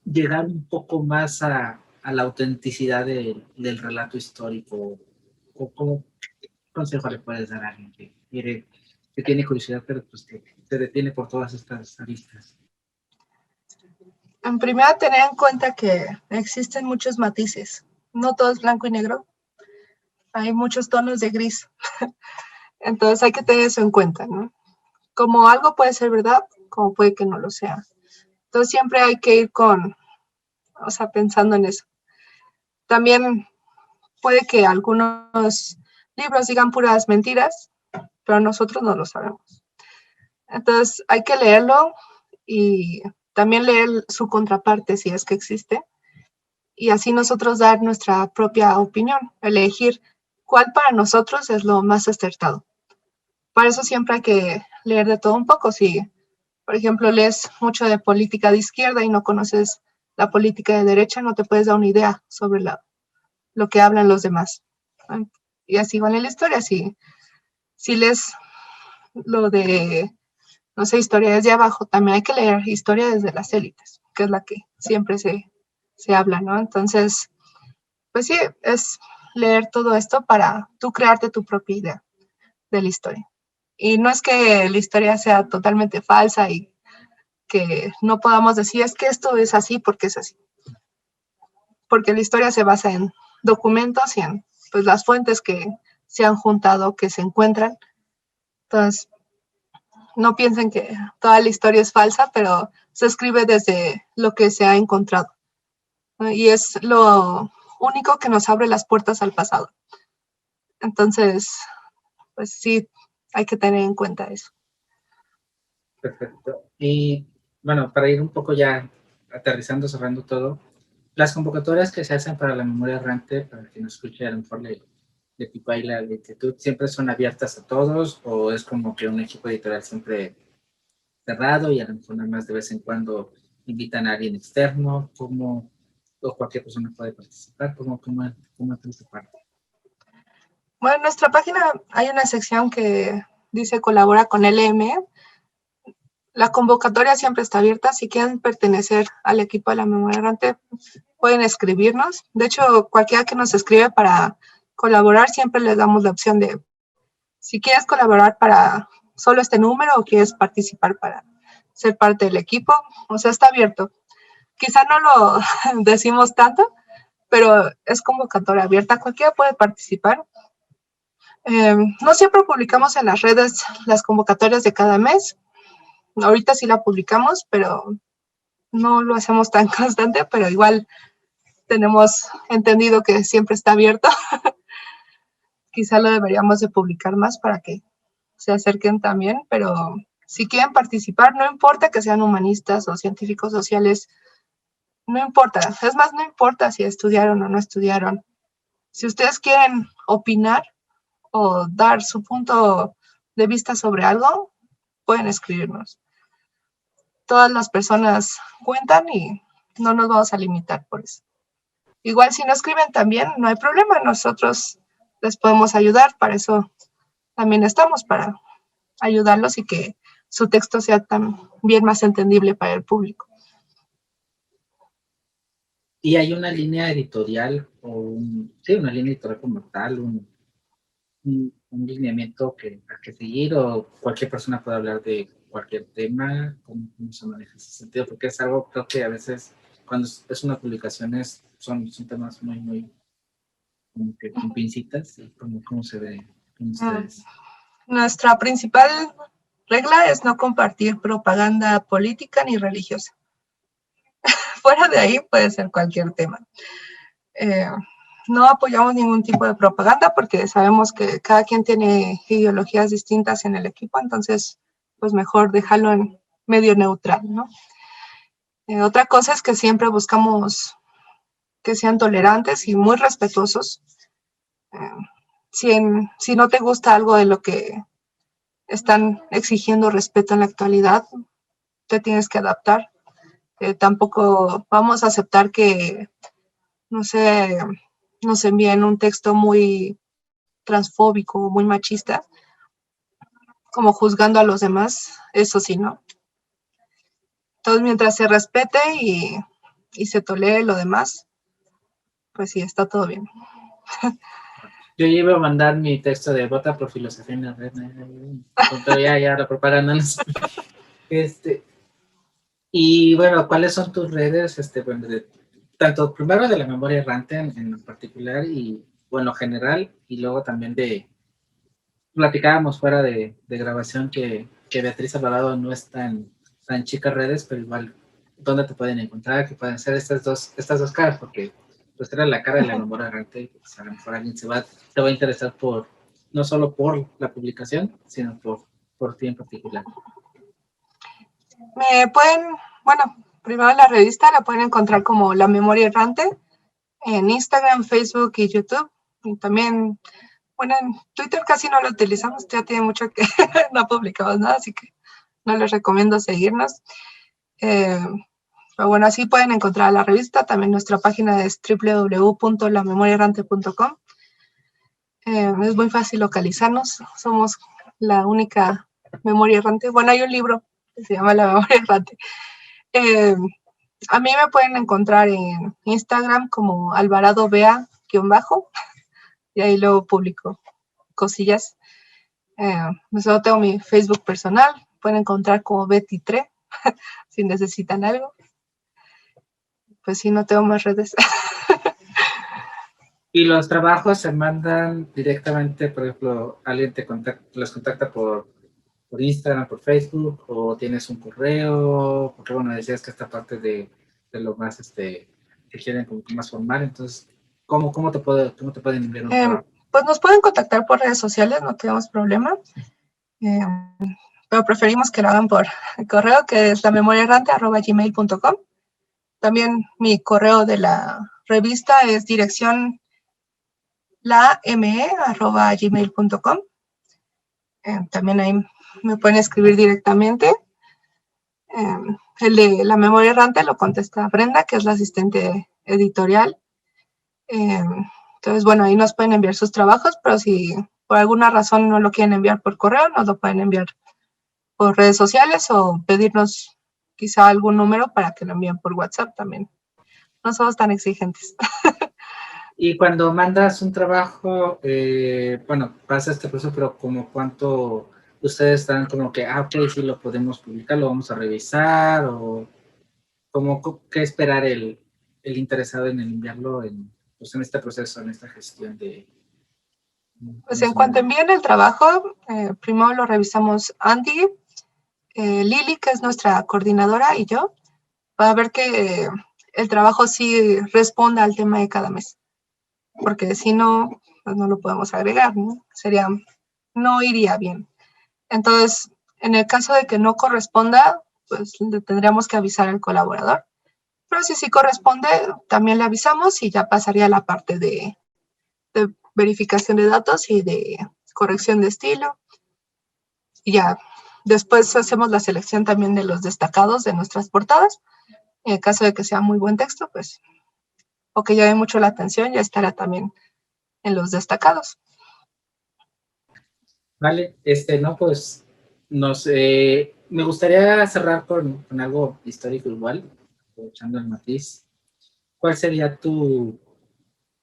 llegar un poco más a la autenticidad del relato histórico? ¿Cómo consejo le puedes dar a alguien que quiere, que tiene curiosidad, pero pues que se detiene por todas estas aristas? En primera, tener en cuenta que existen muchos matices. No todo es blanco y negro. Hay muchos tonos de gris. Entonces hay que tener eso en cuenta, ¿no? Como algo puede ser verdad, como puede que no lo sea. Entonces siempre hay que ir pensando en eso. También puede que algunos libros digan puras mentiras, pero nosotros no lo sabemos. Entonces hay que leerlo y también leer su contraparte si es que existe, y así nosotros dar nuestra propia opinión, elegir cuál para nosotros es lo más acertado. Para eso siempre hay que leer de todo un poco. Si, por ejemplo, lees mucho de política de izquierda y no conoces la política de derecha, no te puedes dar una idea sobre lo que hablan los demás. Y así igual en la historia, si lees lo de, no sé, historia desde abajo, también hay que leer historia desde las élites, que es la que siempre se habla, ¿no? Entonces, pues sí, es leer todo esto para tú crearte tu propia idea de la historia. Y no es que la historia sea totalmente falsa y que no podamos decir es que esto es así porque es así. Porque la historia se basa en documentos y en pues, las fuentes que se han juntado, que se encuentran. Entonces, no piensen que toda la historia es falsa, pero se escribe desde lo que se ha encontrado, ¿no? Y es lo único que nos abre las puertas al pasado. Entonces, pues sí, hay que tener en cuenta eso. Perfecto. Y bueno, para ir un poco ya aterrizando, cerrando todo, las convocatorias que se hacen para la memoria errante, para quien nos escuche, a lo mejor le pico ahí la inquietud, ¿siempre son abiertas a todos o es como que un equipo editorial siempre cerrado y a lo mejor nada más de vez en cuando invitan a alguien externo? ¿Cómo, o cualquier persona puede participar? ¿Cómo es esta parte? Bueno, en nuestra página hay una sección que dice colabora con LM. La convocatoria siempre está abierta. Si quieren pertenecer al equipo de la memoria errante, pueden escribirnos. De hecho, cualquiera que nos escribe para colaborar, siempre les damos la opción de si quieres colaborar para solo este número o quieres participar para ser parte del equipo. O sea, está abierto. Quizá no lo decimos tanto, pero es convocatoria abierta. Cualquiera puede participar. No siempre publicamos en las redes las convocatorias de cada mes. Ahorita sí la publicamos, pero no lo hacemos tan constante, pero igual tenemos entendido que siempre está abierto. Quizá lo deberíamos de publicar más para que se acerquen también, pero si quieren participar, no importa que sean humanistas o científicos sociales, no importa. Es más, no importa si estudiaron o no estudiaron. Si ustedes quieren opinar o dar su punto de vista sobre algo, pueden escribirnos. Todas las personas cuentan y no nos vamos a limitar por eso. Igual si no escriben también, no hay problema, nosotros les podemos ayudar, para eso también estamos, para ayudarlos y que su texto sea también más entendible para el público. ¿Y hay una línea editorial una línea editorial como tal, un lineamiento a que seguir, o cualquier persona puede hablar de cualquier tema? ¿Cómo se maneja ese sentido? Porque es algo, creo que a veces cuando es una publicación son temas muy como que con pincitas, y cómo se ve con ustedes. Nuestra principal regla es no compartir propaganda política ni religiosa. Fuera de ahí puede ser cualquier tema. No apoyamos ningún tipo de propaganda porque sabemos que cada quien tiene ideologías distintas en el equipo, entonces pues mejor dejarlo en medio neutral, ¿no? Otra cosa es que siempre buscamos que sean tolerantes y muy respetuosos. Si no te gusta algo de lo que están exigiendo respeto en la actualidad, te tienes que adaptar. Tampoco vamos a aceptar que, no sé, nos envíen un texto muy transfóbico, muy machista, como juzgando a los demás, eso sí, ¿no? Entonces, mientras se respete y se tolere lo demás, pues sí, está todo bien. Yo iba a mandar mi texto de vota por filosofía en la red, pero ya la propaganda no sé. Y bueno, ¿cuáles son tus redes? Bueno, tanto primero de la memoria errante en particular, y bueno, general, y luego también platicábamos fuera de grabación que Beatriz Alvarado no es tan chica redes, pero igual, ¿dónde te pueden encontrar? Que pueden ser estas dos caras, porque pues era la cara de la memoria errante, y pues a lo mejor alguien se va a interesar no solo por la publicación, sino por ti en particular. Me pueden, primero la revista la pueden encontrar como La Memoria Errante en Instagram, Facebook y YouTube. Y también, en Twitter casi no lo utilizamos, ya tiene mucho que no publicamos nada, así que no les recomiendo seguirnos. Pero bueno, así pueden encontrar la revista. También nuestra página es www.lamemoriaerrante.com. Es muy fácil localizarnos. Somos la única memoria errante. Bueno, hay un libro que se llama La Memoria Errante. A mí me pueden encontrar en Instagram como Alvarado Bea _, y ahí luego publico cosillas. Solo tengo mi Facebook personal. Pueden encontrar como Betty Tre si necesitan algo. Pues sí, no tengo más redes. ¿Y los trabajos se mandan directamente, por ejemplo, alguien los contacta por Instagram, por Facebook, o tienes un correo? Porque bueno, decías que esta parte de lo más, que quieren como más formal, entonces, ¿cómo te pueden enviar un trabajo? Pues nos pueden contactar por redes sociales, no tenemos problema. Pero preferimos que lo hagan por correo, que es lamemoriaerrante@gmail.com. También mi correo de la revista es dirección lame@gmail.com. También ahí me pueden escribir directamente. El de La Memoria Errante lo contesta Brenda, que es la asistente editorial. Entonces, bueno, ahí nos pueden enviar sus trabajos, pero si por alguna razón no lo quieren enviar por correo, nos lo pueden enviar por redes sociales o pedirnos quizá algún número para que lo envíen por WhatsApp también. No somos tan exigentes. Y cuando mandas un trabajo, pasa este proceso, pero como cuánto ustedes están como que, ok, sí lo podemos publicar, lo vamos a revisar, o qué esperar el interesado en enviarlo en este proceso, en esta gestión de... Pues en cuanto envíen el trabajo, primero lo revisamos Andy, Lili, que es nuestra coordinadora, y yo, para ver que el trabajo sí responda al tema de cada mes. Porque si no, pues no lo podemos agregar, ¿no? No iría bien. Entonces, en el caso de que no corresponda, pues le tendríamos que avisar al colaborador. Pero si sí corresponde, también le avisamos y ya pasaría la parte de verificación de datos y de corrección de estilo. Y ya, después hacemos la selección también de los destacados de nuestras portadas. En el caso de que sea muy buen texto, pues, o que llame mucho la atención, ya estará también en los destacados. Vale, no, pues, me gustaría cerrar con algo histórico igual, aprovechando el matiz. ¿Cuál sería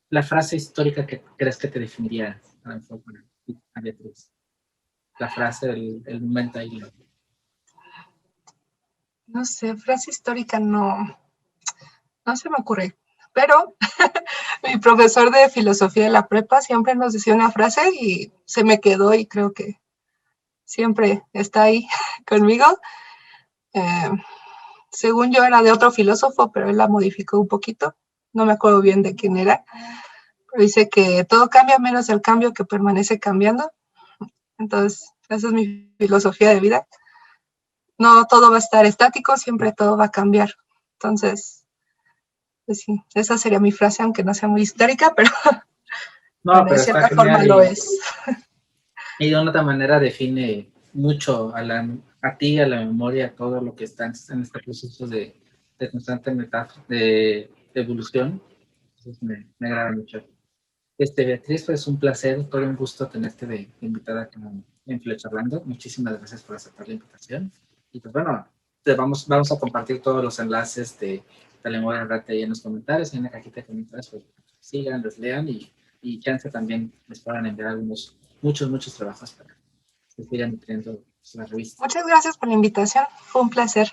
la frase histórica que crees que te definiría a Beatriz? La frase, el momento ahí. No sé, frase histórica no se me ocurre, pero mi profesor de filosofía de la prepa siempre nos decía una frase y se me quedó y creo que siempre está ahí conmigo. Según yo era de otro filósofo, pero él la modificó un poquito. No me acuerdo bien de quién era. Pero dice que todo cambia menos el cambio que permanece cambiando. Entonces, esa es mi filosofía de vida. No todo va a estar estático, siempre todo va a cambiar. Entonces, pues sí, esa sería mi frase, aunque no sea muy histórica, pero, no, bueno, de pero está cierta forma genial lo es. y de una otra manera define mucho a ti, a la memoria, a todo lo que está en este proceso de constante metáfora, de evolución. Entonces me agrada mucho. Beatriz, pues un placer, todo un gusto tenerte de invitada en Flecharlando. Muchísimas gracias por aceptar la invitación. Y pues bueno, vamos a compartir todos los enlaces de la lengua de rata ahí en los comentarios, en la cajita de comentarios, pues sigan, los lean y chance también les puedan enviar muchos trabajos para que sigan nutriendo la revista. Muchas gracias por la invitación, fue un placer.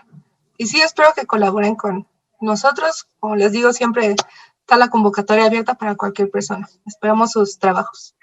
Y sí, espero que colaboren con nosotros. Como les digo, siempre está la convocatoria abierta para cualquier persona. Esperamos sus trabajos.